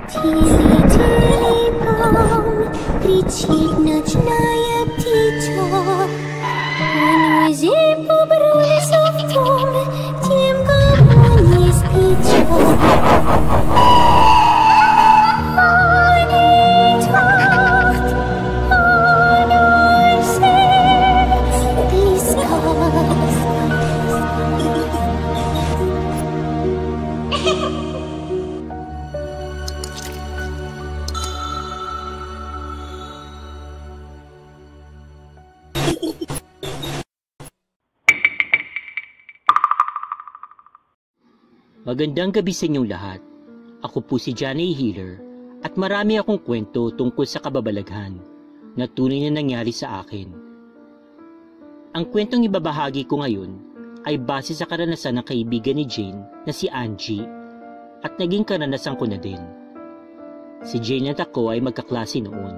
Тили-тили-бом, кричит ночная птица. Морозы побрались в том, тем, кому не спится. Magandang gabi sa inyong lahat. Ako po si Johnny Healer at marami akong kwento tungkol sa kababalaghan na tunay na nangyari sa akin. Ang kwentong ibabahagi ko ngayon ay base sa karanasan ng kaibigan ni Jane na si Angie at naging karanasan ko na din. Si Jane at ako ay magkaklase noon.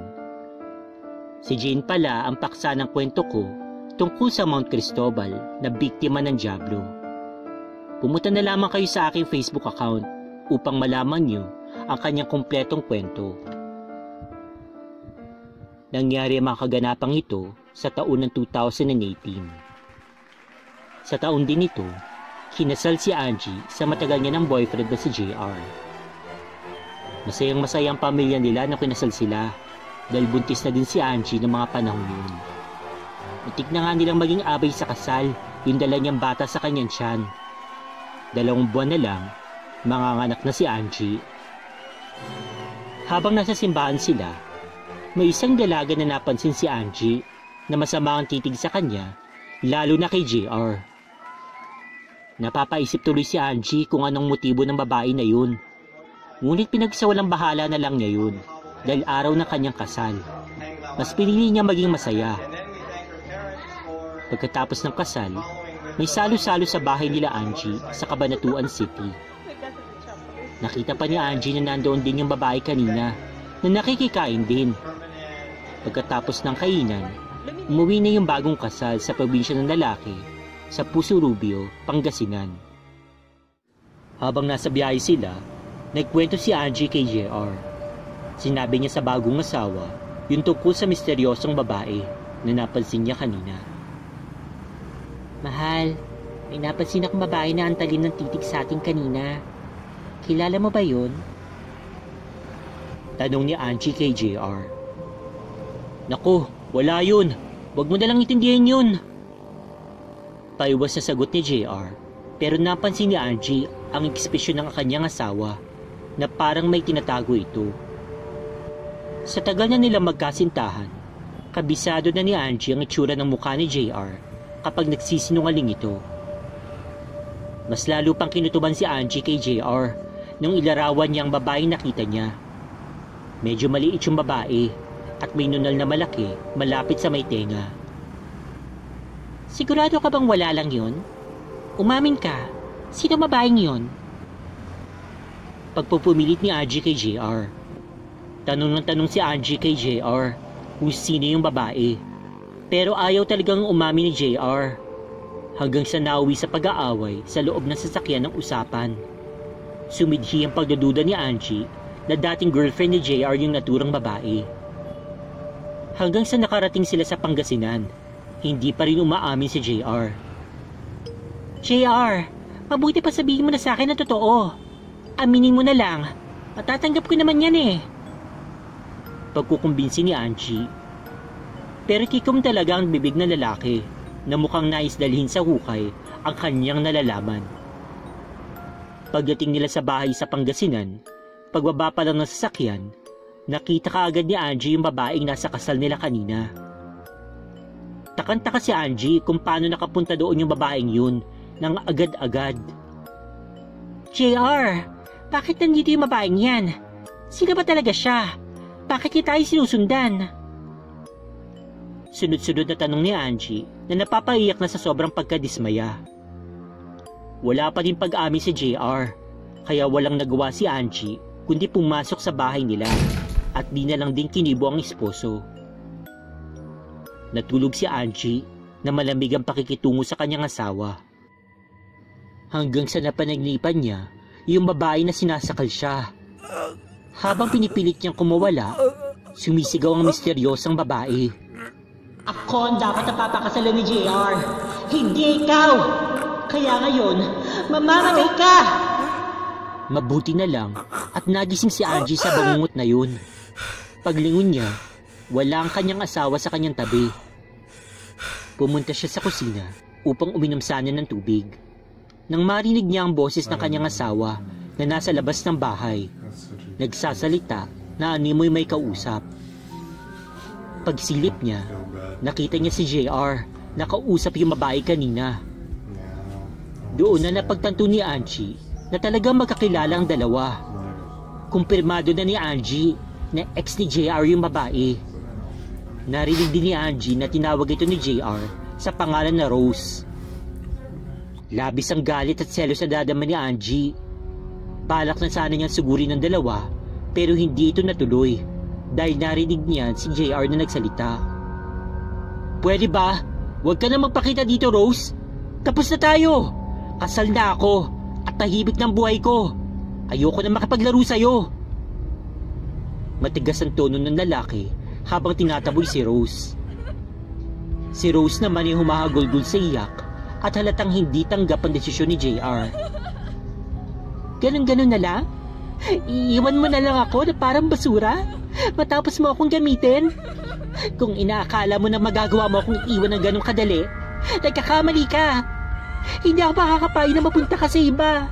Si Jane pala ang paksa ng kwento ko tungkol sa Mount Cristobal na biktima ng dyablo. Pumunta na lamang kayo sa aking Facebook account upang malaman niyo ang kanyang kumpletong kwento. Nangyari ang mga kaganapang ito sa taon ng 2018. Sa taon din ito, kinasal si Angie sa matagal niya ng boyfriend na si JR. Masayang-masaya ang pamilya nila na kinasal sila dahil buntis na din si Angie ng mga panahon yun. Muntik na nga nilang maging abay sa kasal yung dala niyang bata sa kanyang tiyan. 2 buwan na lang, manganganak na si Angie. Habang nasa simbahan sila, may isang dalaga na napansin si Angie na masama ang titig sa kanya, lalo na kay JR. Napapaisip tuloy si Angie kung anong motibo ng babae na yun. Ngunit pinagsawalang bahala na lang niya yun dahil araw ng kanyang kasal. Mas pinili niya maging masaya. Pagkatapos ng kasal, may salo-salo sa bahay nila Angie sa Cabanatuan City. Nakita pa ni Angie na nandoon din yung babae kanina na nakikikain din. Pagkatapos ng kainan, umuwi na yung bagong kasal sa probinsya ng lalaki sa Puso Rubio, Pangasinan. Habang nasa biyahe sila, nagkwento si Angie kay JR. Sinabi niya sa bagong asawa yung tungkol sa misteryosong babae na napansin niya kanina. Mahal, may napansin akong babae na antalin ng titig sa atin kanina. Kilala mo ba yun? Tanong ni Angie kay JR. Naku, wala yun. Huwag mo nalang itindihin yun. Paiwas sa sagot ni JR, pero napansin ni Angie ang ekspresyon ng kanyang asawa na parang may tinatago ito. Sa tagal na nilang magkasintahan, kabisado na ni Angie ang itsura ng mukha ni JR kapag nagsisinungaling ito. Mas lalo pang kinutuban si Angie kay JR nung ilarawan niya ang babaeng nakita niya. Medyo maliit yung babae at may nunal na malaki malapit sa may tenga. Sigurado ka bang wala lang yun? Umamin ka, sino babaeng yun? Pagpupumilit ni Angie kay JR. Tanong ng tanong si Angie kay JR kung sino yung babae. Pero ayaw talagang umamin ni JR hanggang sa nauwi sa pag-aaway sa loob ng sasakyan ng usapan. Sumidhi ang pagdududa ni Angie na dating girlfriend ni JR yung naturang babae. Hanggang sa nakarating sila sa Pangasinan, hindi pa rin umaamin si JR. JR, mabuti pa sabihin mo na sa akin na totoo. Aminin mo na lang, matatanggap ko naman yan eh. Pagkukumbinsi ni Angie. Pero kikom talaga ang bibig ng lalaki na mukhang nais dalhin sa hukay ang kanyang nalalaman. Pagdating nila sa bahay sa Pangasinan, pagbaba pa lang ng sasakyan, nakita kaagad ni Angie yung babaeng nasa kasal nila kanina. Takang-taka si Angie kung paano nakapunta doon yung babaeng yun nang agad-agad. JR, bakit nandito yung babaeng yan? Sino ba talaga siya? Bakit niya tayo sinusundan? Sunod-sunod na tanong ni Angie na napapaiyak na sa sobrang pagkadismaya. Wala pa din pag-amin si JR, kaya walang nagawa si Angie kundi pumasok sa bahay nila at di na lang din kinibo ang esposo. Natulog si Angie na malamig ang pakikitungo sa kanyang asawa. Hanggang sa napanaginipan niya yung babae na sinasakal siya. Habang pinipilit niyang kumawala, sumisigaw ang misteryosang babae. Ako ang dapat na papakasalan ni JR, hindi ikaw! Kaya ngayon, mamamatay ka! Mabuti na lang at nagising si Angie sa bangungot na yun. Paglingon niya, wala ang kanyang asawa sa kanyang tabi. Pumunta siya sa kusina upang uminom sana ng tubig. Nang marinig niya ang boses ng kanyang asawa na nasa labas ng bahay, nagsasalita na animoy may kausap. Pagsilip niya, nakita niya si JR na kausap yung babae kanina. Doon na napagtanto ni Angie na talagang magkakilala ang dalawa. Kumpirmado na ni Angie na ex ni JR yung babae. Narinig din ni Angie na tinawag ito ni JR sa pangalan na Rose. Labis ang galit at selos na dadama ni Angie. Balak na sana niyang sugurin ng dalawa pero hindi ito natuloy dahil narinig niya si JR na nagsalita. Pwede ba? Huwag ka na magpakita dito, Rose. Tapos na tayo. Kasal na ako at tahimik ng buhay ko. Ayoko na makipaglaro sa'yo. Matigas ang tono ng lalaki habang tinataboy si Rose. Si Rose naman ay humahagulgul sa iyak at halatang hindi tanggap ang desisyon ni JR. Ganun-ganun na lang? Iiwan mo na lang ako na parang basura matapos mo akong gamitin? Kung inaakala mo na magagawa mo akong iwan ng ganun kadali, nagkakamali ka. Hindi ako makakapayag na mapunta ka sa iba.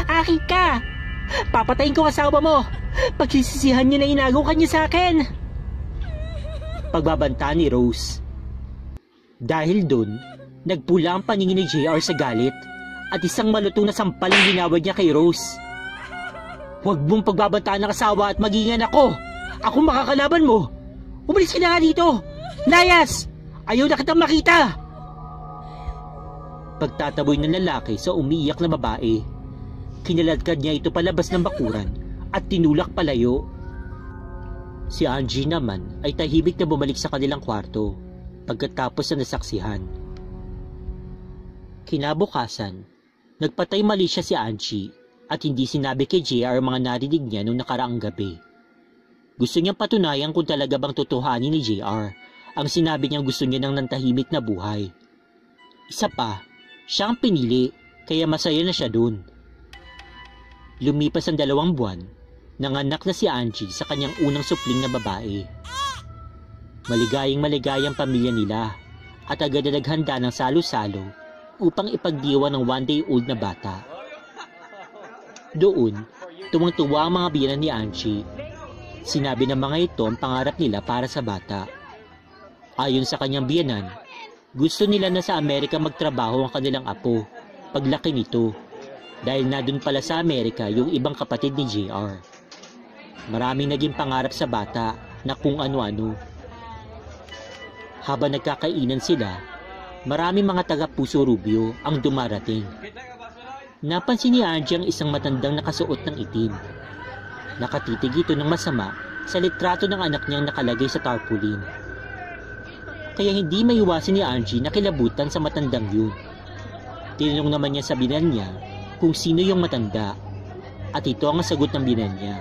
Akin ka. Papatayin ko asawa mo. Pagsisisihan niya na inagaw ka niya sa akin. Pagbabanta ni Rose. Dahil dun, nagpula ang paningin ni JR sa galit at isang malutong na sampal ang ginawad niya kay Rose. Huwag mong pagbabantaan ng asawa at magingin ako. Ako makakalaban mo. Umalis ka na nga dito. Layas! Ayaw na kitang makita. Pagtataboy ng lalaki sa umiiyak na babae, kinaladkad niya ito palabas ng bakuran at tinulak palayo. Si Angie naman ay tahimik na bumalik sa kanilang kwarto pagkatapos na nasaksihan. Kinabukasan, nagpatay mali siya si Angie at hindi sinabi kay JR mga narinig niya noong nakaraang gabi. Gusto niyang patunayan kung talaga bang totohanin ni JR ang sinabi niyang gusto niya ng nantahimik na buhay. Isa pa, siya ang pinili kaya masaya na siya dun. Lumipas ang 2 buwan, nanganak na si Angie sa kanyang unang supling na babae. Maligayang pamilya nila at agad na naghanda ng salo-salo upang ipagdiwa ng 1-day-old na bata. Doon, tuwang-tuwa ang mga biyenan ni Angie. Sinabi ng mga ito ang pangarap nila para sa bata. Ayon sa kanyang biyenan, gusto nila na sa Amerika magtrabaho ang kanilang apo paglaki nito dahil na dun pala sa Amerika yung ibang kapatid ni JR. Maraming naging pangarap sa bata na kung ano-ano. Habang nagkakainan sila, maraming mga taga-puso Rubio ang dumarating. Napansin ni Angie ang isang matandang nakasuot ng itim. Nakatitig ito ng masama sa litrato ng anak niyang nakalagay sa tarpaulin. Kaya hindi maiwasan ni Angie na kilabutan sa matandang yun. Tinanong naman niya sa binan niya kung sino yung matanda at ito ang sagot ng binan niya.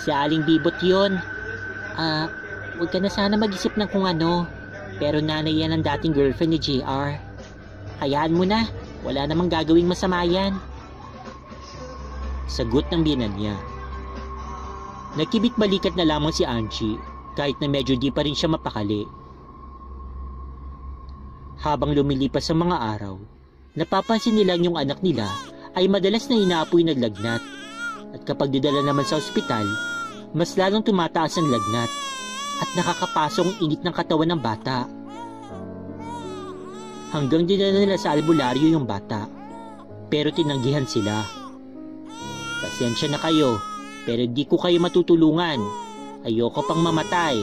Si Aling Bibot yun. Huwag ka na sana mag-isip ng kung ano, pero nanay yan ang dating girlfriend ni JR. Hayaan mo na, wala namang gagawing masama yan. Sagot ng biyenan niya. Nakibit-balikat na lamang si Angie kahit na medyo di pa rin siya mapakali. Habang lumilipas ang mga araw, napapansin nilang yung anak nila ay madalas na inaapoy naglagnat at kapag didala naman sa ospital, mas lalong tumataas ang lagnat at nakakapasok ang init ng katawan ng bata. Hanggang dinala nila sa albularyo yung bata, pero tinanggihan sila. Pasensya na kayo, pero di ko kayo matutulungan. Ayoko pang mamatay.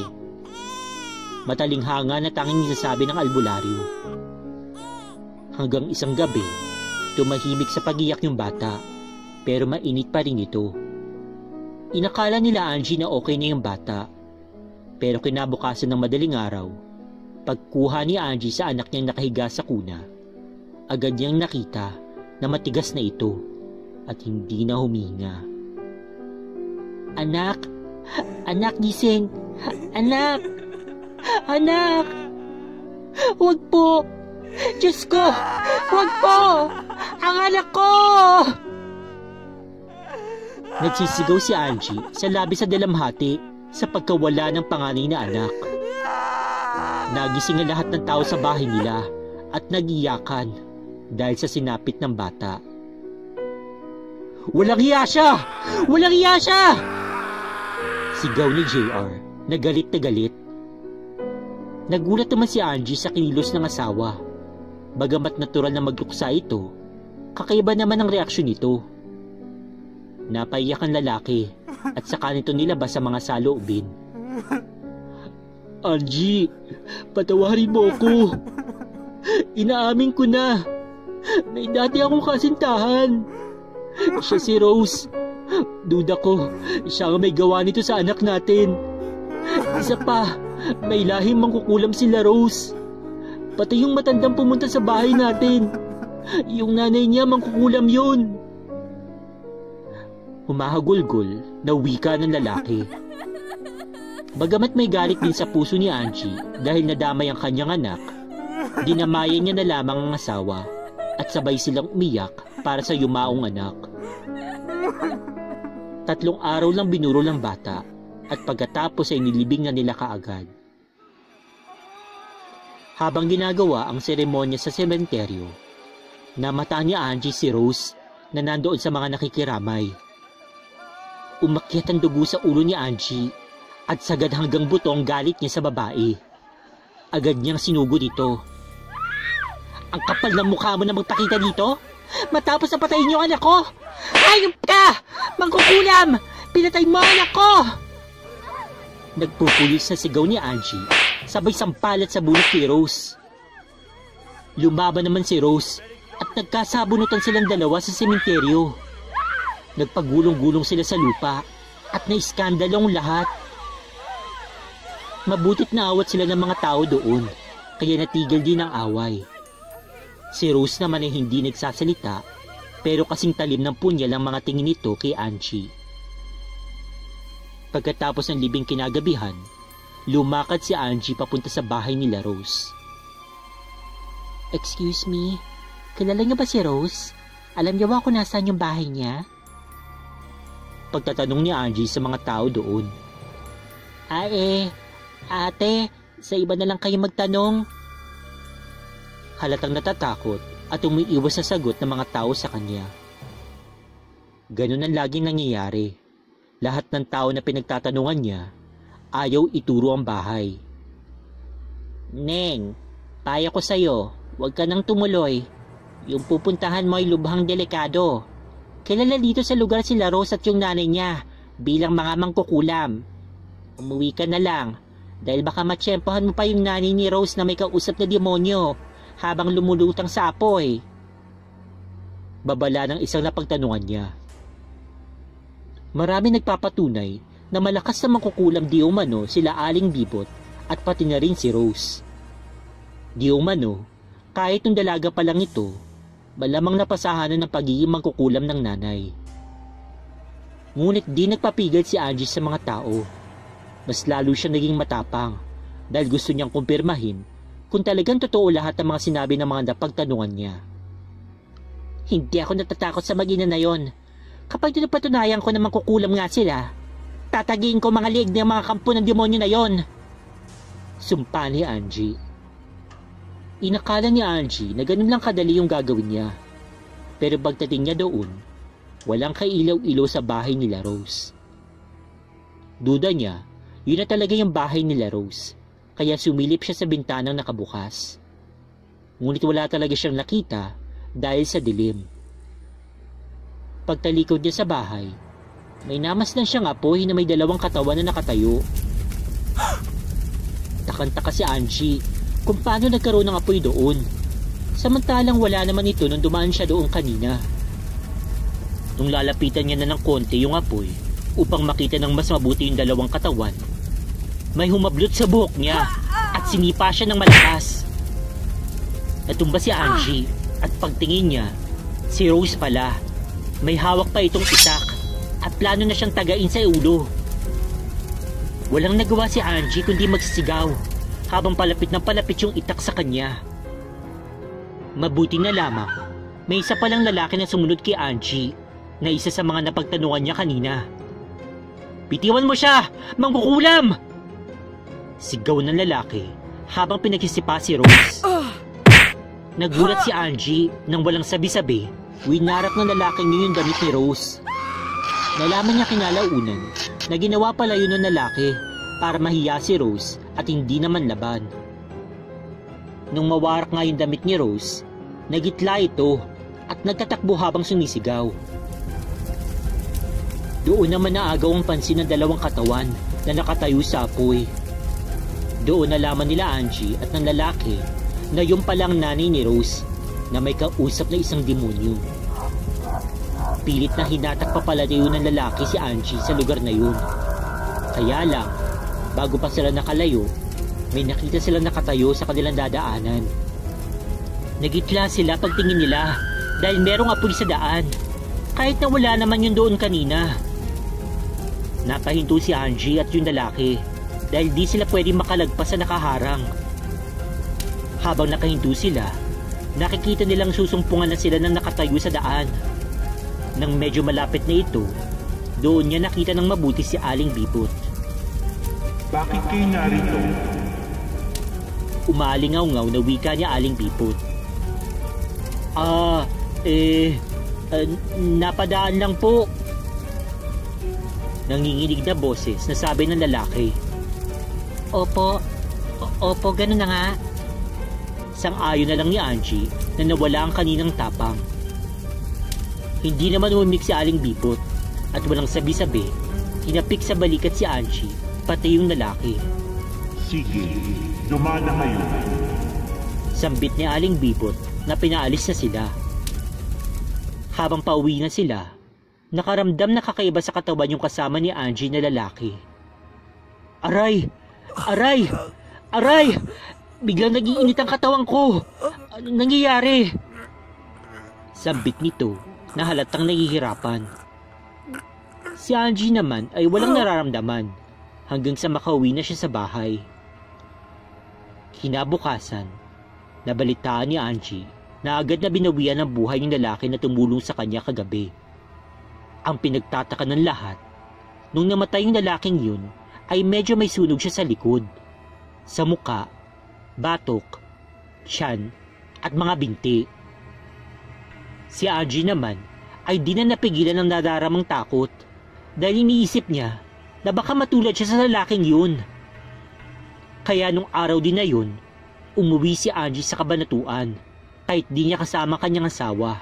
Matalinghanga na tanging nisasabi ng albularyo. Hanggang isang gabi, tumahimik sa pag-iyak yung bata, pero mainit pa rin ito. Inakala nila Angie na okay na yung bata, pero kinabukasan ng madaling araw, pagkuha ni Angie sa anak niyang nakahiga sa kuna, agad niyang nakita na matigas na ito at hindi na huminga. Anak! Anak, gising! Anak! Anak! Huwag po! Diyos ko! Huwag po! Ang anak ko! Nagsisigaw si Angie sa labis na dalamhati sa pagkawala ng panganay na anak. Nagising ang lahat ng tao sa bahay nila at nagiyakan dahil sa sinapit ng bata. Walang hiya siya! Walang hiya siya! Sigaw ni JR na galit na galit. Nagulat naman si Angie sa kilos ng asawa. Bagamat natural na magluksa ito, kakaiba naman ang reaksyon nito. Napaiyak ang lalaki at saka nito nilabas sa mga saloobin. Angie, patawarin mo ako. Inaamin ko na. May dati akong kasintahan. Siya si Rose. Duda ko, siya ang may gawa nito sa anak natin. Isa pa, may lahing mangkukulam sila Rose. Pati yung matandang pumunta sa bahay natin. Yung nanay niya mangkukulam yun. Humahagulgol na wika ng lalaki. Bagamat may galit din sa puso ni Angie dahil nadamay ang kanyang anak, dinamayan niya na lamang ang asawa at sabay silang umiyak para sa yumaong anak. 3 araw lang binuro ng bata at pagkatapos ay nilibing na nila kaagad. Habang ginagawa ang seremonya sa sementeryo, namataan ni Angie si Rose na nandoon sa mga nakikiramay. Umakyat ang dugo sa ulo ni Angie at sagad hanggang buto ang galit niya sa babae. Agad niyang sinugod ito. Ang kapal ng mukha mo na magpakita dito? Matapos na patayin niyo ang anak ko? Hayop ka! Mangkukulam! Pinatay mo ang anak ko! Nagpupulis na sigaw ni Angie, sabay sampalat sa bunot kay Rose. Lumaban naman si Rose at nagkasabunutan silang dalawa sa sementeryo. Nagpagulong-gulong sila sa lupa at naiskandalo ang lahat. Mabutit na awat sila ng mga tao doon, kaya natigil din ang away. Si Rose naman ay hindi nagsasalita, pero kasing talim ng punyal ang mga tingin nito kay Angie. Pagkatapos ng libing kinagabihan, lumakad si Angie papunta sa bahay nila Rose. Excuse me, kilala niyo ba si Rose? Alam niyo ba kung nasaan yung bahay niya? Pagtatanong ni Angie sa mga tao doon. Ate, sa iba na lang kayo magtanong. Halatang natatakot at umiiwas sa sagot ng mga tao sa kanya. Ganun ang laging nangyayari. Lahat ng tao na pinagtatanungan niya, ayaw ituro ang bahay. Neng, payo ko sa'yo, huwag ka nang tumuloy. Yung pupuntahan mo ay lubhang delikado. Kilala dito sa lugar sila Rose at yung nanay niya bilang mga mangkukulam. Umuwi ka na lang dahil baka matsyempohan mo pa yung nanay ni Rose na may kausap na demonyo habang lumulutang sa apoy. Babala ng isang napagtanungan niya. Marami nagpapatunay na malakas na mangkukulam di umano sila Aling Bibot at pati na rin si Rose. Di umano, kahit nung dalaga pa lang ito, malamang napasahanan ng pagiging mangkukulam ng nanay. Ngunit di nagpapigil si Angie sa mga tao. Mas lalo siya naging matapang dahil gusto niyang kumpirmahin kung talagang totoo lahat ng mga sinabi ng mga napagtanungan niya. Hindi ako natatakot sa mag-ina na yon. Kapag pinapatunayan ko na mangkukulam nga sila, tatagiin ko mga liig ng mga kampo ng demonyo na yon. Sumpa ni Angie. Inakala ni Angie na ganun lang kadali yung gagawin niya. Pero pagdating niya doon, walang kailaw-ilaw sa bahay nila Rose. Duda niya, yun na talaga yung bahay nila Rose, kaya sumilip siya sa bintanang nakabukas. Ngunit wala talaga siyang nakita dahil sa dilim. Pagtalikod niya sa bahay, may namasdan siyang apoy na may 2 katawan na nakatayo. Takang-taka si Angie kung paano nagkaroon ng apoy doon, samantalang wala naman ito nung dumaan siya doon kanina. Nung lalapitan niya na ng konti yung apoy upang makita ng mas mabuti yung 2 katawan, may humablot sa buhok niya at sinipa siya ng malakas. Natumba si Angie at pagtingin niya, si Rose pala. May hawak pa itong itak at plano na siyang tagain sa ulo. Walang nagawa si Angie kundi magsisigaw habang palapit ng palapit yung itak sa kanya. Mabuti na lamang, may isa palang lalaki na sumunod kay Angie na isa sa mga napagtanungan niya kanina. "Bitiwan mo siya! Mangkukulam!" Sigaw ng lalaki habang pinagsisipa si Rose. Nagulat si Angie nang walang sabi-sabi, winarap ng lalaking yun yung damit ni Rose. Nalaman niya kinalaunan na ginawa pala yun ng lalaki para mahiya si Rose at hindi naman laban. Nung mawarak nga yung damit ni Rose, nagitla ito at nagtatakbo habang sumisigaw. Doon naman naagaw ang pansin ng dalawang katawan na nakatayo sa apoy. Doon nalaman nila Angie at ng lalaki na yung palang nanay ni Rose na may kausap na isang demonyo. Pilit na hinatak pa pala yun ng lalaki si Angie sa lugar na yun. Kaya lang, bago pa sila nakalayo, may nakita sila nakatayo sa kanilang dadaanan. Nagitla sila pagtingin nila dahil merong apoy sa daan, kahit na wala naman yun doon kanina. Napahinto si Angie at yung lalaki dahil di sila pwede makalagpas sa nakaharang. Habang nakahinto sila, nakikita nilang susumpungan na sila ng nakatayo sa daan. Nang medyo malapit na ito, doon niya nakita ng mabuti si Aling Bipot. "Bakit kayo narito?" Umalingaw-ngaw na wika niya Aling Bipot. Napadaan lang po." Nanginginig na boses na sabi ng lalaki. Opo, ganun na nga." Sang-ayon na lang ni Angie na nawala ang kaninang tapang. Hindi naman umimik si Aling Bipot at walang sabi-sabi, hinapik sa balikat si Angie, pati yung lalaki. "Sige, dumana kayo." Sambit ni Aling Bipot na pinaalis na sila. Habang pauwi na sila, nakaramdam na kakaiba sa katawan yung kasama ni Angie na lalaki. Aray! Aray! Aray! Biglang nag-iinit ang katawan ko. Anong nangyayari? Sambit nito na halatang nahihirapan. Si Angie naman ay walang nararamdaman hanggang sa makauwi na siya sa bahay. Kinabukasan, nabalitaan ni Angie na agad na binawian ng buhay ng lalaki na tumulong sa kanya kagabi. Ang pinagtataka ng lahat, nung namatay yung lalaking yun, ay medyo may sunog siya sa likod, sa muka, batok, tiyan, at mga binti. Si Angie naman ay di na napigilan ng nadaramang takot dahil iniisip niya na baka matulad siya sa lalaking yun. Kaya nung araw din na yun, umuwi si Angie sa Kabanatuan kahit di niya kasama kanyang asawa.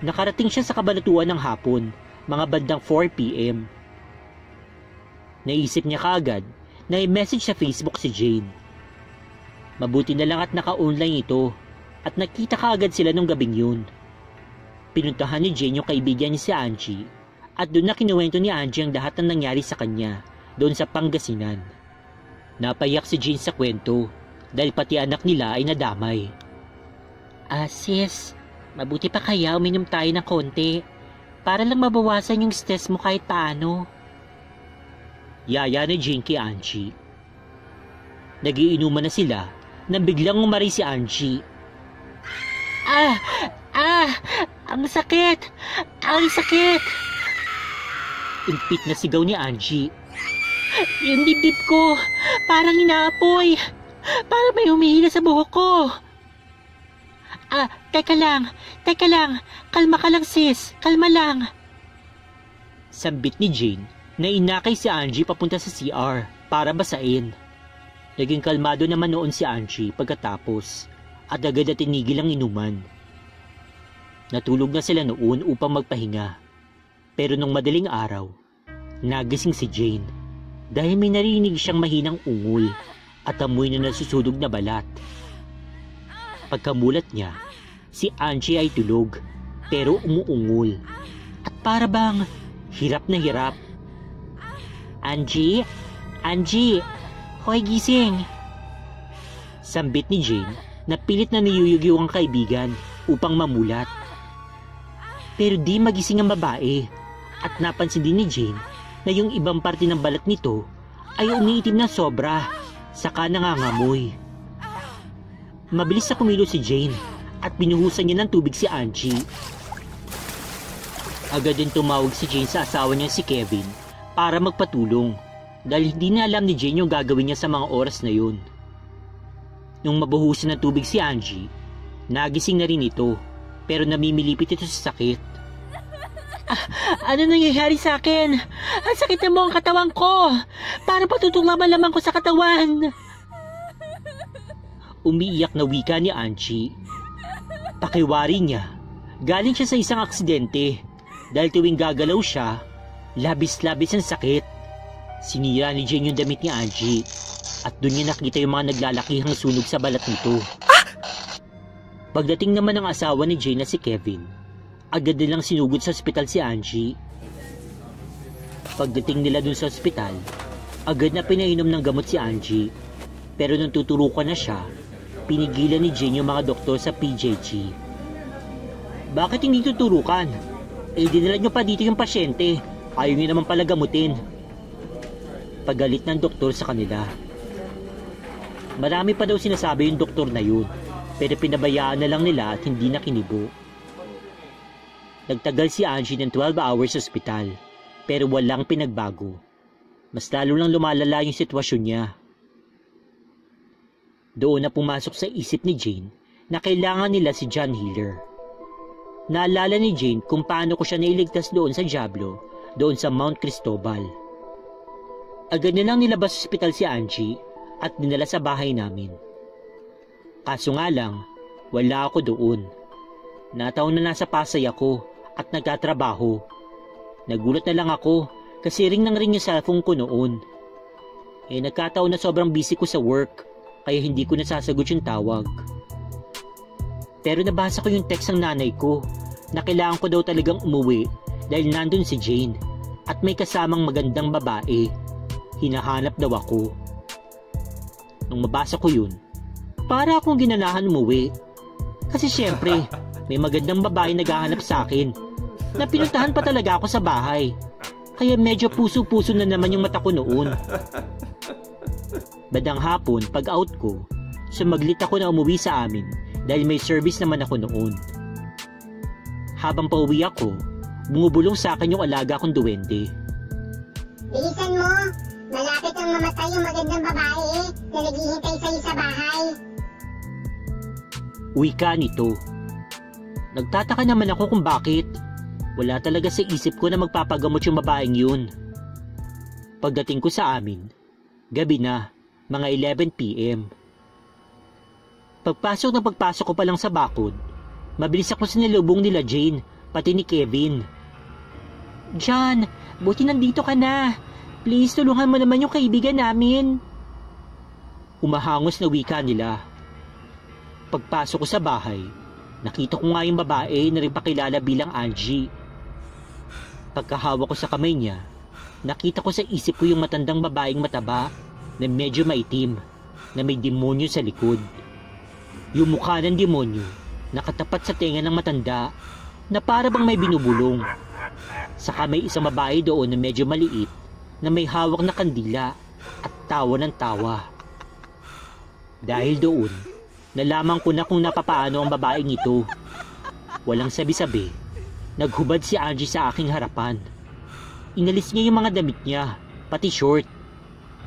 Nakarating siya sa Kabanatuan ng hapon, mga bandang 4 p.m. Naisip niya kaagad na i-message sa Facebook si Jane. Mabuti na lang at naka-online ito at nakita kaagad sila nung gabing yun. Pinuntahan ni Jane yung kaibigan niya si Angie at doon na kinuwento ni Angie ang lahat ng nangyari sa kanya doon sa Pangasinan. Napayak si Jane sa kwento dahil pati anak nila ay nadamay. Sis, mabuti pa kaya uminom tayo ng konti para lang mabawasan yung stress mo kahit paano. Yaya ni Jane kay Angie. Nagiinuman na sila nang biglang umari si Angie. Ang sakit! Ang sakit! Impit na sigaw ni Angie. Yung dibdib ko, parang inaapoy. Parang may humihila sa buhok ko. Teka lang. Kalma ka lang sis, kalma lang. Sambit ni Jane na inakay si Angie papunta sa CR para basain. Naging kalmado naman noon si Angie pagkatapos at agad na tinigil ang inuman. Natulog na sila noon upang magpahinga. Pero nung madaling araw, nagising si Jane dahil may narinig siyang mahinang ungol at amoy na nasusunog na balat. Pagkamulat niya, si Angie ay tulog pero umuungol at para bang hirap na hirap. Angie, hoy gising! Sambit ni Jane na pilit na niyuyugyo ang kaibigan upang mamulat. Pero di magising ang babae At napansin din ni Jane na yung ibang parte ng balat nito ay umiitim na sobra, saka nangangamoy. Mabilis na kumilos si Jane at binuhusan niya ng tubig si Angie. Agad din tumawag si Jane sa asawa niya si Kevin para magpatulong dahil hindi na alam ni Jane yung gagawin niya sa mga oras na yun. Nung mabuhusan ng tubig si Angie, nagising na rin ito pero namimilipit ito sa sakit. Ano nangyayari sa akin? Ang sakit na mo ang katawan ko. Para patutulong lamang ko sa katawan. Umiiyak na wika ni Angie. Pakiwari niya, galing siya sa isang aksidente. Dahil tuwing gagalaw siya, labis-labis ang sakit. Sinira ni Jane yung damit ni Angie. At doon niya nakita yung mga naglalakihang sunog sa balat nito. Pagdating naman ng asawa ni Jane na si Kevin, agad nilang sinugod sa ospital si Angie. Pagdating nila dun sa ospital, agad na pinainom ng gamot si Angie. Pero nung tuturukan na siya, pinigilan ni Jane yung mga doktor sa PJG. Bakit hindi tuturukan? Dinala nyo pa dito yung pasyente. Ayaw nyo naman pala gamutin. Pagalit ng doktor sa kanila. Marami pa daw sinasabi yung doktor na yun, pero pinabayaan na lang nila at hindi na kinibo. Nagtagal si Angie ng 12 hours sa ospital, pero walang pinagbago. Mas lalo lang lumalala yung sitwasyon niya. Doon na pumasok sa isip ni Jane na kailangan nila si John Healer. Naalala ni Jane kung paano ko siya nailigtas doon sa Diablo, doon sa Mount Cristobal. Agad na lang nilabas sa ospital si Angie at dinala sa bahay namin. Kaso nga lang, wala ako doon. Nataon na nasa Pasay ako at nagtatrabaho. Nagulat na lang ako kasi ring nang ring yung cellphone ko noon. Nagkataon na sobrang busy ko sa work kaya hindi ko nasasagot yung tawag. Pero nabasa ko yung text ng nanay ko na kailangan ko daw talagang umuwi dahil nandun si Jane at may kasamang magandang babae. Hinahanap daw ako. Nung mabasa ko yun, para akong ginanahan umuwi. Kasi syempre, may magandang babae naghahanap sa akin na pinuntahan pa talaga ako sa bahay. Kaya medyo puso-puso na naman yung mata ko noon. Badang hapon, pag out ko, sumaglit ako na umuwi sa amin dahil may service naman ako noon. Habang pauwi ako, bumubulong sa akin yung alaga kong duwende. Bilisan mo! Malapit ang mamatay yung magandang babae na naghihintay sa'yo sa bahay. Wika nito. Nagtataka naman ako kung bakit. Wala talaga sa isip ko na magpapagamot yung babaeng yun. Pagdating ko sa amin, gabi na, mga 11 p.m. Pagpasok ko pa lang sa bakod, mabilis ako sinalubong nila Jane, pati ni Kevin. John, buti nandito ka na. Please, tulungan mo naman yung kaibigan namin. Umahangos na wika nila. Pagpasok ko sa bahay, nakita ko nga yung babae na rin pakilala bilang Angie. Pagkahawak ko sa kamay niya, nakita ko sa isip ko yung matandang babaeng mataba na medyo maitim na may demonyo sa likod. Yung mukha ng demonyo nakatapat sa tenga ng matanda na para bang may binubulong. Saka may isang babae doon na medyo maliit na may hawak na kandila at tawa ng tawa. Dahil doon, nalaman ko na kung napapaano ang babaeng ito. Walang sabi-sabi, naghubad si Angie sa aking harapan. Inalis niya yung mga damit niya, pati short.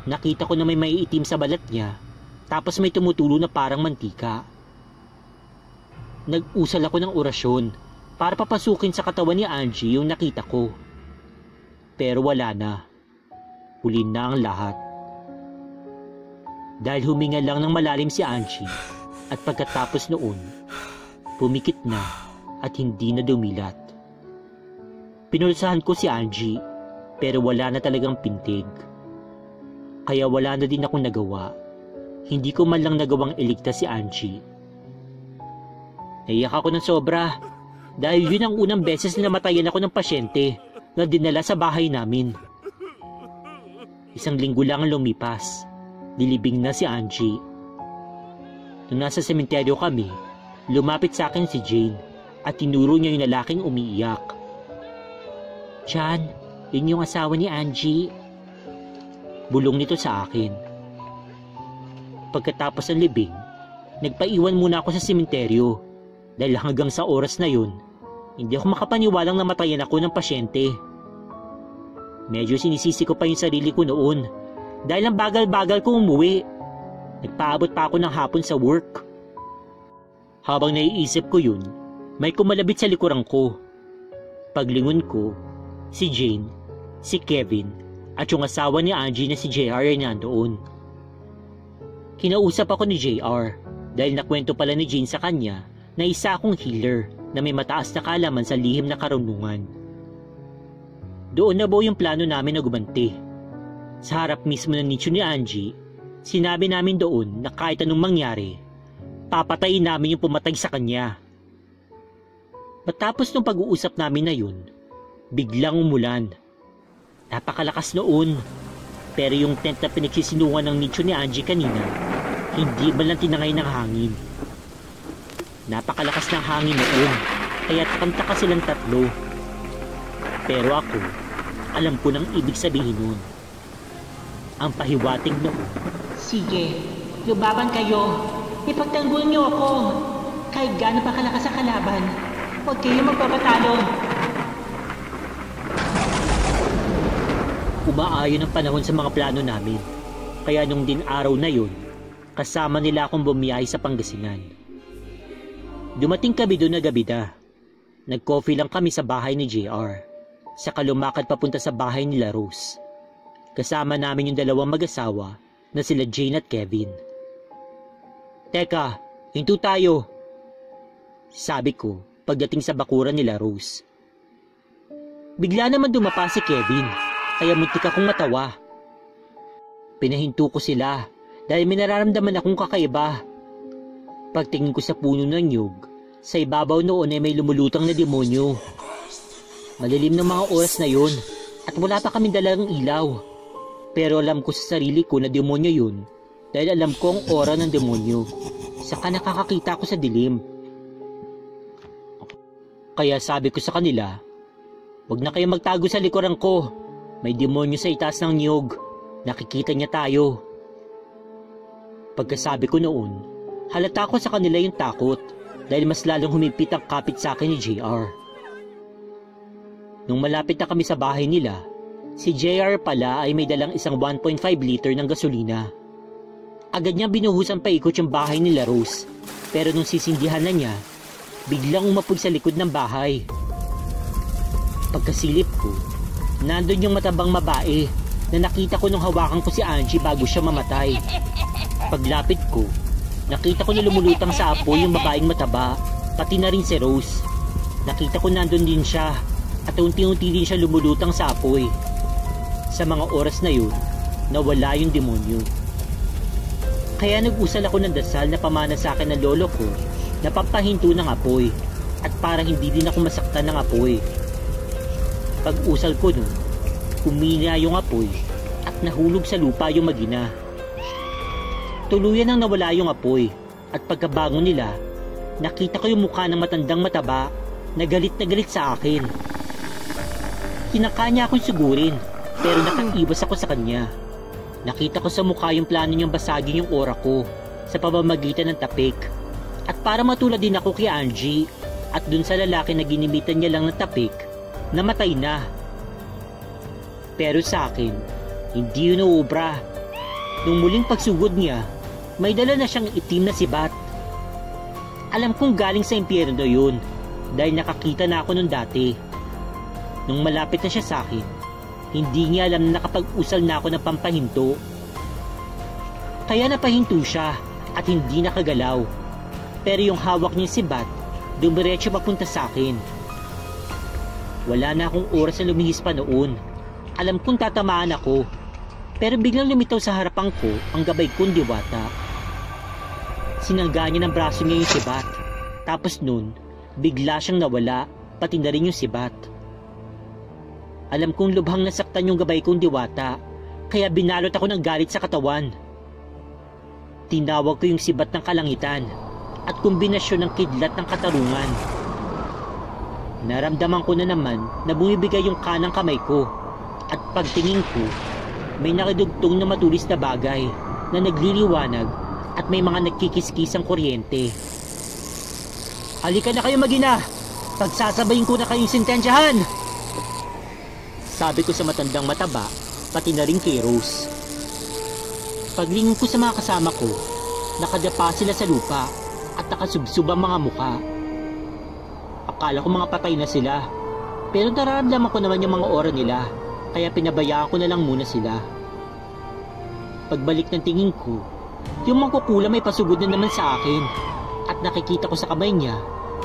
Nakita ko na may maiitim sa balat niya, tapos may tumutulo na parang mantika. Nag-usal ako ng orasyon para papasukin sa katawan ni Angie yung nakita ko. Pero wala na. Huli na ang lahat. Dahil huminga lang ng malalim si Angie at pagkatapos noon, pumikit na at hindi na dumilat. Pinulsahan ko si Angie pero wala na talagang pintig. Kaya wala na din akong nagawa. Hindi ko man lang nagawang iligtas si Angie. Naiyak ako ng sobra dahil yun ang unang beses na namatayan ako ng pasyente na dinala sa bahay namin. 1 linggo lang ang lumipas. Dilibing na si Angie. Nung nasa sementeryo kami, lumapit sa akin si Jane at tinuro niya yung lalaking umiiyak. John, yun yung asawa ni Angie. Bulong nito sa akin. Pagkatapos ng libing, nagpaiwan muna ako sa sementeryo dahil hanggang sa oras na yun, hindi ako makapaniwalang namatayan ako ng pasyente. Medyo sinisisi ko pa yung sarili ko noon dahil ang bagal-bagal ko umuwi. Nagpaabot pa ako ng hapon sa work. Habang naiisip ko yun, may kumalabit sa likuran ko. Paglingon ko, si Jane, si Kevin, at yung asawa ni Angie na si JR ay nandoon. Kinausap ako ni JR dahil nakwento pala ni Jane sa kanya na isa akong healer na may mataas na kaalaman sa lihim na karunungan. Doon na buo yung plano namin na gumanti. Sa harap mismo ng nicho ni Angie, sinabi namin doon na kahit anong mangyari, papatayin namin yung pumatay sa kanya. Matapos ng pag-uusap namin na yun, biglang umulan. Napakalakas noon, pero yung tent na pinagsisinungan ng nicho ni Angie kanina, hindi man lang tinangay ng hangin. Napakalakas ng hangin noon, kaya takam-taka silang tatlo. Pero ako, alam ko nang ibig sabihin nun. Ang pahiwatig noon. Sige, lumaban kayo. Ipagtanggol niyo ako. Kahit gaano pa kalakas ang kalaban, huwag kayo magpapatalo. Umaayon ang panahon sa mga plano namin. Kaya nung din araw na yun, kasama nila akong bumiyahe sa Pangasinan. Dumating kami doon na gabi na. Nag-coffee lang kami sa bahay ni JR. Saka lumakad papunta sa bahay nila Rose. Kasama namin yung dalawang mag-asawa na sila Jane at Kevin. Teka, hinto tayo. Sabi ko pagdating sa bakuran nila Rose. Bigla naman dumapa si Kevin, kaya muntik akong matawa. Pinahinto ko sila dahil may nararamdaman akong kakaiba. Pagtingin ko sa puno ng nyug, sa ibabaw noon ay may lumulutang na demonyo. Malilim ng mga oras na yun at wala pa kaming dalang ilaw. Pero alam ko sa sarili ko na demonyo yun dahil alam ko ang aura ng demonyo. Saka nakakakita ko sa dilim. Kaya sabi ko sa kanila, huwag na kayo magtago sa likuran ko. May demonyo sa itaas ng niyog. Nakikita niya tayo. Pagkasabi ko noon, halata ko sa kanila yung takot dahil mas lalong humipit ang kapit sa akin ni JR. Nung malapit na kami sa bahay nila, si JR pala ay may dalang isang 1.5 liter ng gasolina. Agad niya binuhusan paikot yung bahay nila Rose, pero nung sisindihan na niya, biglang umapoy sa likod ng bahay. Pagkasilip ko, nandun yung matabang babae na nakita ko nung hawakan ko si Angie bago siya mamatay. Paglapit ko, nakita ko na lumulutang sa apoy yung babaeng mataba, pati na rin si Rose. Nakita ko nandun din siya at unti-unti din siya lumulutang sa apoy. Sa mga oras na yun, nawala yung demonyo. Kaya nag-usal ako ng dasal na pamana sa akin ng lolo ko na pampahinto ng apoy at para hindi din ako masaktan ng apoy. Pag-usal ko nun, humina yung apoy at nahulog sa lupa yung magina. Tuluyan nang nawala yung apoy at pagkabangon nila, nakita ko yung mukha ng matandang mataba na galit sa akin. Kinaka niya akong sugurin pero nakaiwas ako sa kanya. Nakita ko sa mukha yung plano niyang basagin yung aura ko sa pamamagitan ng tapik. At para matulad din ako kay Angie at dun sa lalaki na ginimitan niya lang ng tapik, namatay na. Pero sa akin, hindi yun uubra. Nung muling pagsugod niya, may dala na siyang itim na sibat. Alam kong galing sa impyerno yun dahil nakakita na ako nun dati. Nung malapit na siya sa akin, hindi niya alam na nakapag-usal na ako ng pampahinto. Kaya napahinto siya at hindi nakagalaw. Pero yung hawak niyang sibat, dumiretso papunta sa akin. Wala na akong oras na lumihis pa noon. Alam kong tatamaan ako. Pero biglang lumitaw sa harapan ko ang gabay kong diwata. Sinangga niya ng braso niya yung sibat. Tapos nun, bigla siyang nawala, pati na rin yung sibat. Alam kong lubhang nasaktan yung gabay kong diwata, kaya binalot ako ng galit sa katawan. Tinawag ko yung sibat ng kalangitan at kombinasyon ng kidlat ng katarungan. Naramdaman ko na naman na bumibigay yung kanang kamay ko at pagtingin ko, may nakidugtong na matulis na bagay na nagliliwanag at may mga nagkikiskisang kuryente. Halika na kayo mag-ina! Pagsasabayin ko na kayong sintensyahan! Sabi ko sa matandang mataba, pati na rin kay Rose. Paglingon ko sa mga kasama ko, nakadapa sila sa lupa at nakasubsob ang mga mukha. Akala ko mga patay na sila, pero nararamdaman ko naman yung mga aura nila, kaya pinabayaan ko na lang muna sila. Pagbalik ng tingin ko, yung mangkukulam ay pasugod na naman sa akin at nakikita ko sa kamay niya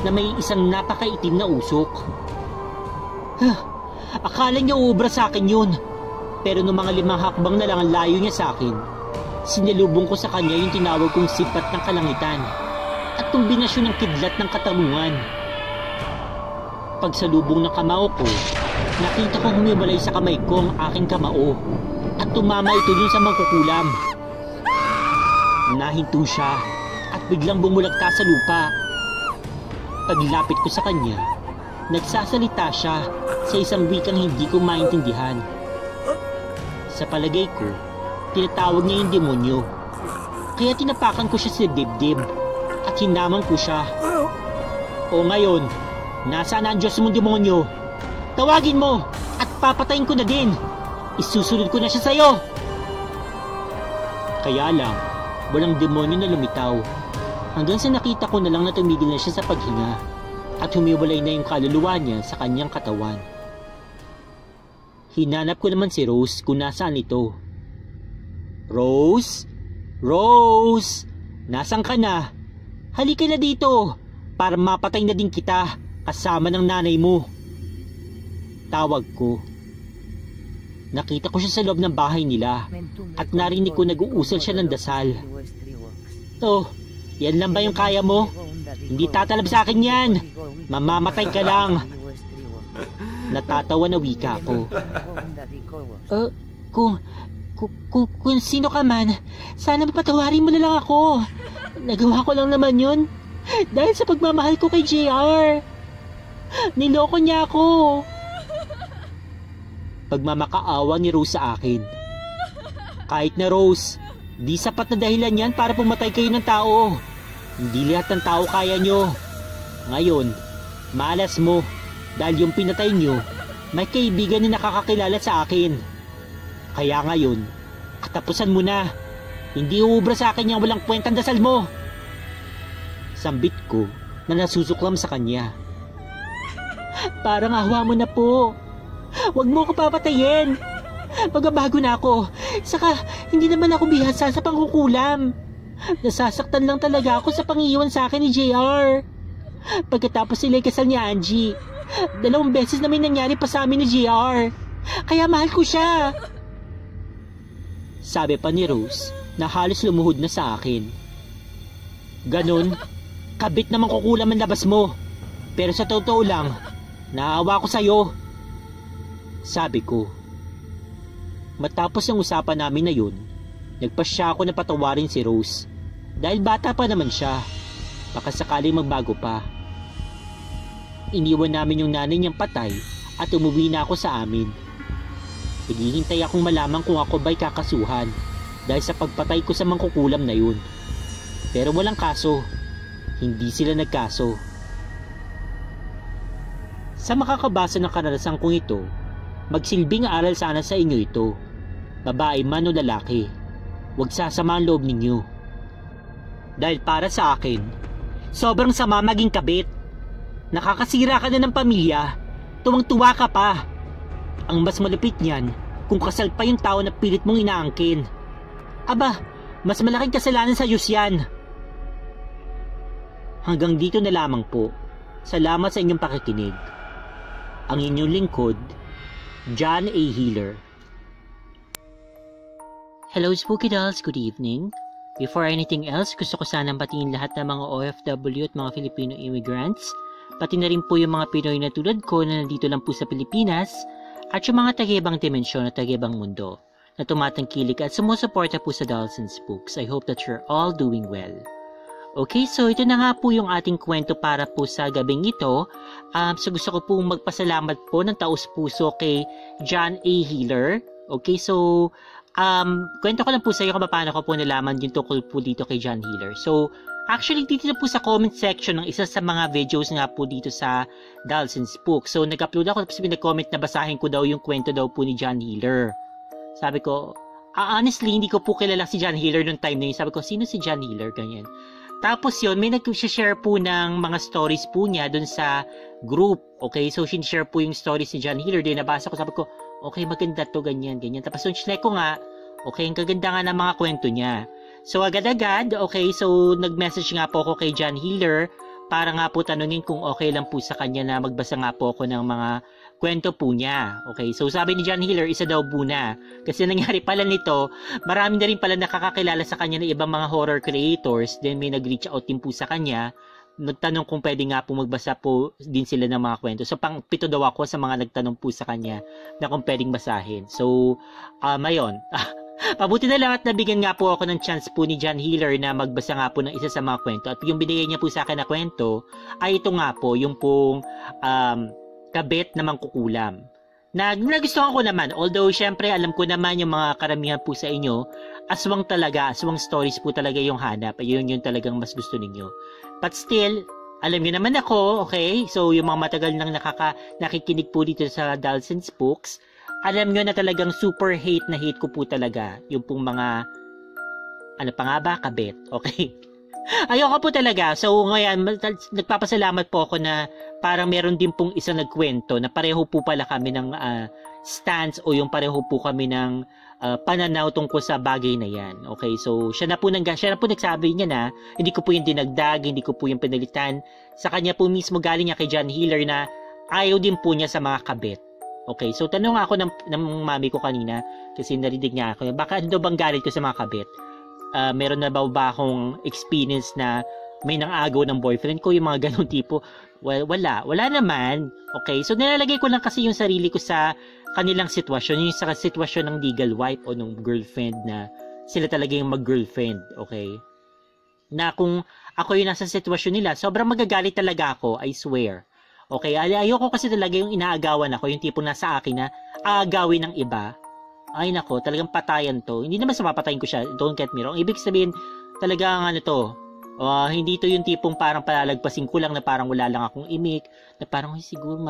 na may isang napakaitim na usok. Akala niya uubra sa akin yun, pero nung mga 5 hakbang na lang ang layo niya sa akin, sinalubong ko sa kanya yung tinawag kong sipat ng kalangitan at kombinasyon ng kidlat ng katarungan. Pagsalubong ng kamao ko, nakita ko humiwalay sa kamay ko ang aking kamao at tumama ito dun sa mangkukulam. Nahinto siya at biglang bumulagta sa lupa. Paglapit ko sa kanya, nagsasalita siya sa isang wikang hindi ko maintindihan. Sa palagay ko, tinatawag niya yung demonyo. Kaya tinapakan ko siya sa dibdib at hinaman ko siya. O ngayon, nasaan ang Diyos mong demonyo? Tawagin mo at papatayin ko na din. Isusunod ko na siya sa'yo. Kaya lang, walang demonyo na lumitaw. Hanggang sa nakita ko na lang na tumigil na siya sa paghinga at humiwalay na yung kaluluwa niya sa kanyang katawan. Hinanap ko naman si Rose kung nasaan ito. Rose? Rose! Nasaan ka na? Halika na dito para mapatay na din kita kasama ng nanay mo. Tawag ko. Nakita ko siya sa loob ng bahay nila at narinig ko nag-uusal siya ng dasal. Oh, yan lang ba yung kaya mo? Hindi tatalab sa akin yan. Mamamatay ka lang. Natatawa na wika ko. Kung sino ka man, sana mapatawarin mo na lang ako. Nagawa ko lang naman yun dahil sa pagmamahal ko kay JR. Niloko niya ako. Pagmamakaawa ni Rose sa akin. Kahit na Rose, di sapat na dahilan yan para pumatay kayo ng tao. Hindi lahat ng tao kaya nyo. Ngayon, malas mo dahil yung pinatay nyo, may kaibigan na nakakakilala sa akin. Kaya ngayon, katapusan mo na. Hindi uubra sa akin yung walang kwentang dasal mo. Sambit ko na nasusuklam sa kanya. Parang awa mo na po. Huwag mo ko papatayin. Magbabago na ako. Saka, hindi naman ako bihasa sa pangkukulam. Nasasaktan lang talaga ako sa pangiiwan sa akin ni JR. Pagkatapos sila'y kasal ni Angie, 2 beses na may nangyari pa sa amin ni JR. Kaya mahal ko siya. Sabi pa ni Rose na halos lumuhod na sa akin. Ganon, kabit naman kukulam ang labas mo. Pero sa totoo lang, naawa ko sa'yo. Sabi ko. Matapos ang usapan namin na yun, nagpasya ako na patawarin si Rose. Dahil bata pa naman siya, baka sakaling magbago pa. Iniwan namin yung nanay niyang patay at umuwi na ako sa amin. Naghihintay akong malaman kung ako ba'y kakasuhan dahil sa pagpatay ko sa mangkukulam na yun. Pero walang kaso, hindi sila nagkaso. Sa makakabasa ng karanasan kong ito, magsilbing aral sana sa inyo ito. Babae man o lalaki, huwag sasama ang loob ninyo. Dahil para sa akin, sobrang sama maging kabit. Nakakasira ka na ng pamilya, tuwang-tuwa ka pa. Ang mas malupit niyan, kung kasal pa yung tao na pilit mong inaangkin. Aba, mas malaking kasalanan sa Diyos yan. Hanggang dito na lamang po. Salamat sa inyong pakikinig. Ang inyong lingkod, John A. Healer. Hello Spooky Dolls, good evening. Before anything else, gusto ko sanang batiin lahat ng mga OFW at mga Filipino immigrants, pati na rin po yung mga Pinoy na tulad ko na nandito lang po sa Pilipinas, at yung mga taga-ibang dimensyon at taga-ibang mundo na tumatangkilik at sumusuporta po sa Dolls and Spooks. I hope that you're all doing well. Okay, so ito na nga po yung ating kwento para po sa gabing ito. So gusto ko po magpasalamat po ng taus-puso kay John A. Healer. Okay, so kwento ko lang po sa iyo kung paano ko po nalaman yung tungkol po dito kay John Healer. So actually dito na po sa comment section ng isa sa mga videos nga po dito sa Dolls and Spooks. So nag-upload ako tapos pinag-comment na basahin ko daw yung kwento daw po ni John Healer. Sabi ko, honestly hindi ko po kilala si John Healer noong time na yun. Sabi ko, sino si John Healer? Ganyan. Tapos yun, may nag-share po ng mga stories po niya dun sa group. Okay, so share po yung stories ni John Healer. Then nabasa ko, sabi ko, okay, maganda to, ganyan, ganyan. Tapos yung chinek ko nga, okay, ang kaganda nga ng mga kwento niya. So agad-agad, okay, so nag-message nga po ako kay John Healer para nga po tanungin kung okay lang po sa kanya na magbasa nga po ako ng mga kwento po niya. Okay, so sabi ni John Healer, isa daw po na. Kasi nangyari pala nito, marami na rin pala nakakakilala sa kanya na ibang mga horror creators. Then may nag-reach out din po sa kanya. Nagtanong kung pwede nga po magbasa po din sila ng mga kwento. So pang 7 daw ako sa mga nagtanong po sa kanya na kung pwedeng basahin. So, ayun. Pabuti na lang at nabigyan nga po ako ng chance po ni John Healer na magbasa nga po ng isa sa mga kwento. At yung binigay niya po sa akin na kwento ay ito nga po, yung pong kabit na mangkukulam. Nagustuhan ko naman, although syempre alam ko naman yung mga karamihan po sa inyo, aswang talaga, aswang stories po talaga yung hanap. Ayun yung talagang mas gusto ninyo. But still, alam niyo naman ako, okay? So yung mga matagal nang nakikinig po dito sa Dolls and Spooks, alam nyo na talagang super hate na hate ko po talaga yung pong mga, ano pa nga ba, kabit, okay? Ayoko po talaga. So ngayon, nagpapasalamat po ako na parang meron din pong isang nagkwento na pareho po pala kami ng stance o yung pareho po kami ng pananaw tungkol sa bagay na yan. Okay, so siya na po nagsabi niya na hindi ko po yung dinagdag, hindi ko po yung pinalitan. Sa kanya po mismo galing niya kay John Healer na ayaw din po niya sa mga kabit. Okay, so tanong ako ng mami ko kanina kasi narinig niya ako, baka ano bang galit ko sa mga kabit? Meron na ba akong experience na may nang-agaw ng boyfriend ko, yung mga ganong tipo? Well, wala naman. Okay, so nilalagay ko lang kasi yung sarili ko sa kanilang sitwasyon, yung sa sitwasyon ng legal wife o ng girlfriend na sila talaga yung mag-girlfriend, okay? Na kung ako yung nasa sitwasyon nila, sobrang magagalit talaga ako, I swear. Okay, ayoko kasi talaga yung inaagawan ako, yung tipo nasa akin na aagawin ng iba. Ay nako, talagang patayan to. Hindi naman sa papatayin ko siya, don't get me wrong. Ibig sabihin, talagang ano to, hindi to yung tipong parang palalagpasin ko lang na parang wala lang akong imik, na parang siguro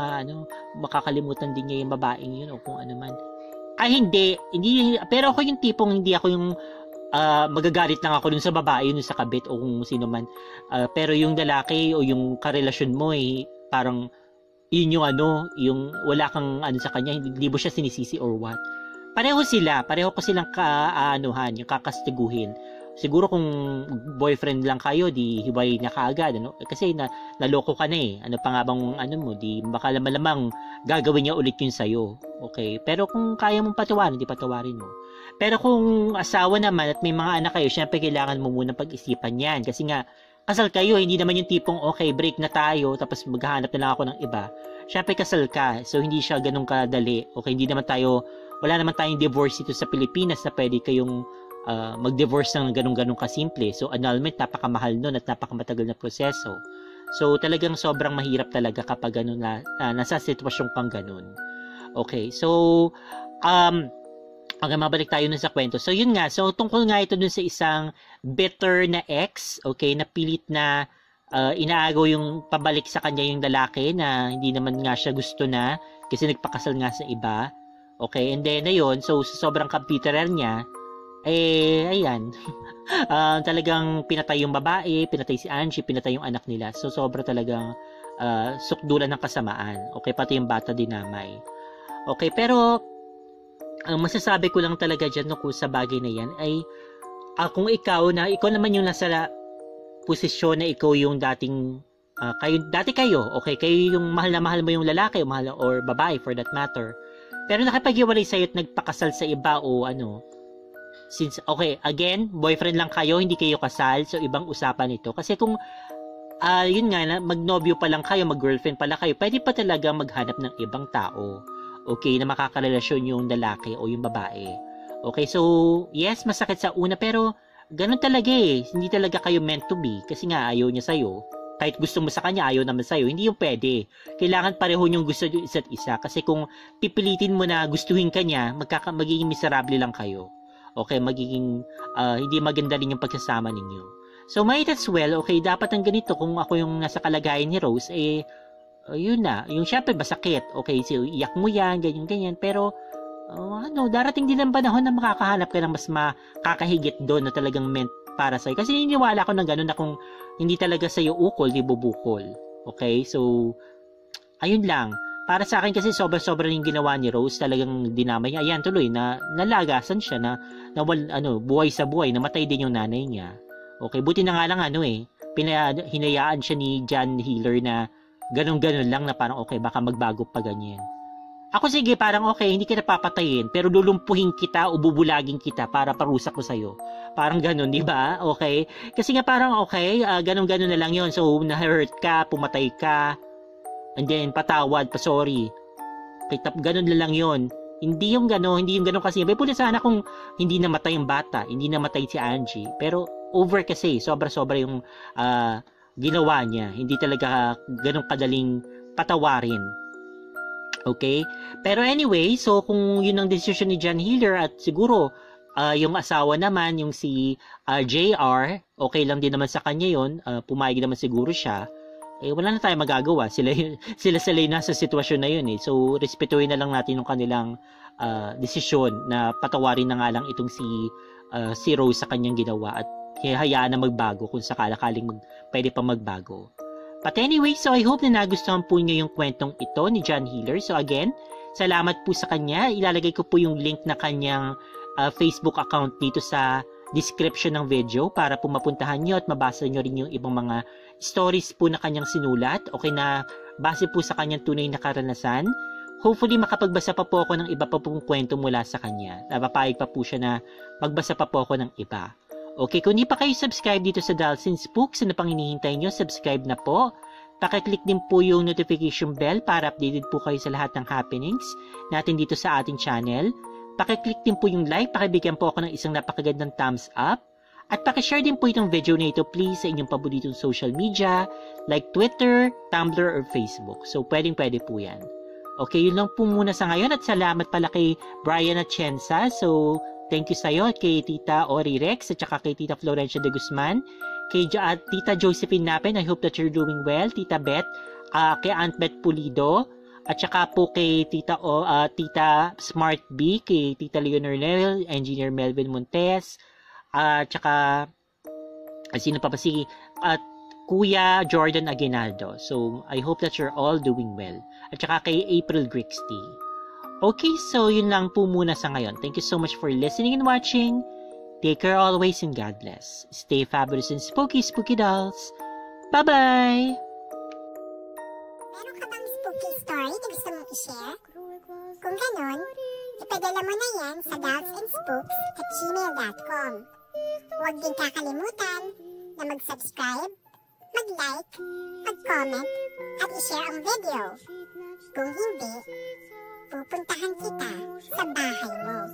makakalimutan din niya yung babaeng yun o kung ano man. Ay hindi, pero ako yung tipong hindi ako yung magagalit lang ako dun sa babae, dun sa kabit o kung sino man. Pero yung lalaki o yung karelasyon mo parang yun yung yung wala kang sa kanya, hindi mo siya sinisisi or what. Pareho ko silang yung kakastiguhin. Siguro kung boyfriend lang kayo, di hiwalay na kaagad, kasi naloko ka na ano pa nga bang di baka malamang gagawin niya ulit yun sa'yo. Okay, pero kung kaya mong patawarin, di patawarin mo. Pero kung asawa naman at may mga anak kayo, syempre kailangan mo munang pag-isipan yan, kasi nga kasal kayo, hindi naman yung tipong okay, break na tayo tapos maghahanap na lang ako ng iba. Syempre kasal ka, so hindi siya ganun kadali. Okay, wala naman tayong divorce dito sa Pilipinas na pwede kayong mag-divorce ng ganun-ganun kasimple. So annulment, napakamahal nun at napakamatagal na proseso. So talagang sobrang mahirap talaga kapag ganun nasa sitwasyon pang ganun. Okay, so mabalik tayo nun sa kwento. So yun nga, so tungkol nga ito dun sa isang bitter na ex, okay, na pilit na inaagaw yung pabalik sa kanya yung lalaki na hindi naman nga siya gusto na kasi nagpakasal nga sa iba. Okay, and then ayun, so sa sobrang computerer niya, ayan, talagang pinatay yung babae, pinatay si Angie, pinatay yung anak nila. So sobra talagang sukdulan ng kasamaan. Okay, pati yung bata dinamay. Okay, pero ang masasabi ko lang talaga dyan kung sa bagay na yan ay kung ikaw naman yung nasa posisyon na ikaw yung dati kayo, okay, kayo yung mahal na mahal mo yung lalaki or babae for that matter, pero nakipag-iwalay sa'yo at nagpakasal sa iba o since, okay, again, boyfriend lang kayo, hindi kayo kasal, so ibang usapan ito. Kasi kung yun nga, magnobyo pa lang kayo, mag-girlfriend pala kayo, pwede pa talaga maghanap ng ibang tao, okay, na makakarelasyon yung lalaki o yung babae. Okay, so yes, masakit sa una, pero ganun talaga eh. Hindi talaga kayo meant to be. Kasi nga, ayaw niya sa'yo. Kahit gusto mo sa kanya, ayaw naman sa'yo. Hindi yung pwede. Kailangan pareho niyong gusto yung isa't isa. Kasi kung pipilitin mo na gustuhin ka niya, magiging miserable lang kayo. Okay, magiging hindi maganda rin yung pagsasama ninyo. So, might as well, okay, dapat ang ganito, kung ako yung nasa kalagayan ni Rose, yun na. Yung syempre, masakit. Okay, so, iyak mo yan, ganyan. Pero, darating din ang panahon na makakahanap ka ng mas makakahigit doon na talagang meant para sa'yo. Kasi niniwala ko ng gano'n na kung hindi talaga sa'yo ukol, di bubukol. Okay? So, ayun lang. Para sa akin kasi sobra-sobra yung ginawa ni Rose, talagang dinamay niya. Ayan, tuloy, nalagasan siya na buhay sa buhay, namatay din yung nanay niya. Okay, buti na nga lang hinayaan siya ni John Healer na ganun-ganun lang na parang okay, baka magbago pa ganyan. Ako sige, parang okay, hindi kita papatayin, pero lulumpuhin kita o bubulagin kita para parusa ko sa'yo. Parang ganun, di ba? Okay? Kasi nga parang okay, ganun-ganun na lang yon. So, na-hurt ka, pumatay ka, and then patawad, sorry. Okay, ganun na lang yon. Hindi yung ganun kasi. Pwede sana kung hindi namatay yung bata, hindi namatay si Angie. Pero over kasi, sobra-sobra yung ginawa niya. Hindi talaga ganun kadaling patawarin. Okay? Pero anyway, so kung yun ang decision ni John Healer at siguro yung asawa naman, yung si JR, okay lang din naman sa kanya yun, pumayag naman siguro siya, wala na tayong magagawa. Sila yung nasa sitwasyon na yun eh. So, respetuhin na lang natin yung kanilang desisyon na patawarin na nga lang itong si Rose sa kanyang ginawa at hayaan na magbago kung sakalaling pwede pa magbago. But anyway, so I hope na nagustuhan po niyo yung kwentong ito ni John Healer. So again, salamat po sa kanya. Ilalagay ko po yung link na kanyang Facebook account dito sa description ng video para po mapuntahan nyo at mabasa nyo rin yung ibang mga stories po na kanyang sinulat. Okay, na base po sa kanyang tunay na karanasan. Hopefully makapagbasa pa po ako ng iba pa pong kwento mula sa kanya. Napapayag pa po siya na magbasa pa po ako ng iba. Okay, kung hindi pa kayo subscribe dito sa Dalsin Spooks, ano pang hinihintay nyo, subscribe na po. Pakiclick din po yung notification bell para updated po kayo sa lahat ng happenings natin dito sa ating channel. Pakiclick din po yung like, pakibigyan po ako ng isang napakagandang thumbs up. At pakishare din po itong video na ito please sa inyong paboritong social media like Twitter, Tumblr, or Facebook. So, pwedeng-pwede po yan. Okay, yun lang po muna sa ngayon at salamat pala kay Brian Atienza. So, thank you sa'yo at kay Tita Ori Rex at saka kay Tita Florencia de Guzman, kay Tita Josephine Napen, I hope that you're doing well, Tita Beth, kay Aunt Beth Pulido, at saka po kay Tita Smart B, kay Tita Leonor Nel, Engineer Melvin Montes, at saka sino pa si Kuya Jordan Aguinaldo. So, I hope that you're all doing well. At saka kay April Grixty. Okay, so yun lang po muna sa ngayon. Thank you so much for listening and watching. Take care always and God bless. Stay fabulous and spooky, spooky dolls. Bye-bye! Meron ka bang spooky story na gusto mong i-share? Kung ganon, ipadala mo na yan sa dolls@gmail.com. Huwag din kakalimutan na mag-subscribe, mag-like, mag-comment, at i-share ang video. Kung hindi, pupuntahan kita sa bahay mo.